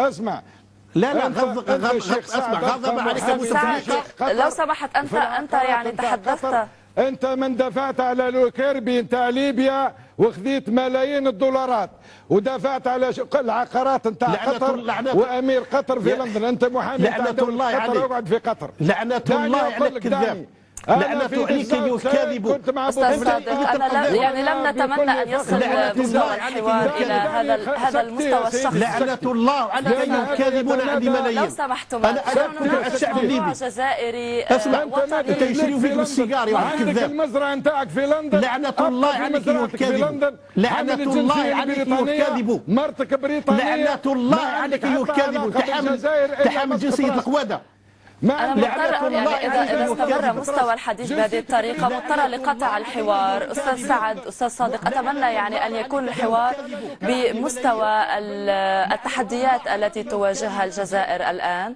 اسمع. لا اسمع، غضب عليك سعد لو سمحت، انت يعني تحدثت. انت من دفعت على لوكيربي نتاع ليبيا وخذيت ملايين الدولارات، ودافعت على العقارات نتاع قطر وامير قطر في لندن. انت محامي لعنة الله عليك، اقعد في قطر. لعنة الله على الكذاب، لعنة عليك الكاذب. أستاذ صادق، أنا يعني لم نتمنى أن يصل مستوى الحوار إلى هذا المستوى الشخصي. لعنة الله عليك الكاذبون عندي ملايين. لو سمحتم، أنا الشعب الليبي جزائري وطني. أنت يشريوا فيك بالسيجار يا واحد كذاب. المزرعة نتاعك في لندن. لعنة الله عليك الكاذب، لعنة الله عليك الكاذب، مرتك بريطانية. لعنة الله عليك الكاذب، تحمل جنسية القوادة. أنا مضطرة يعني إذا استمر مستوى الحديث بهذه الطريقة مضطرة لقطع الحوار. أستاذ سعد، أستاذ صادق، أتمنى يعني أن يكون الحوار بمستوى التحديات التي تواجهها الجزائر الآن.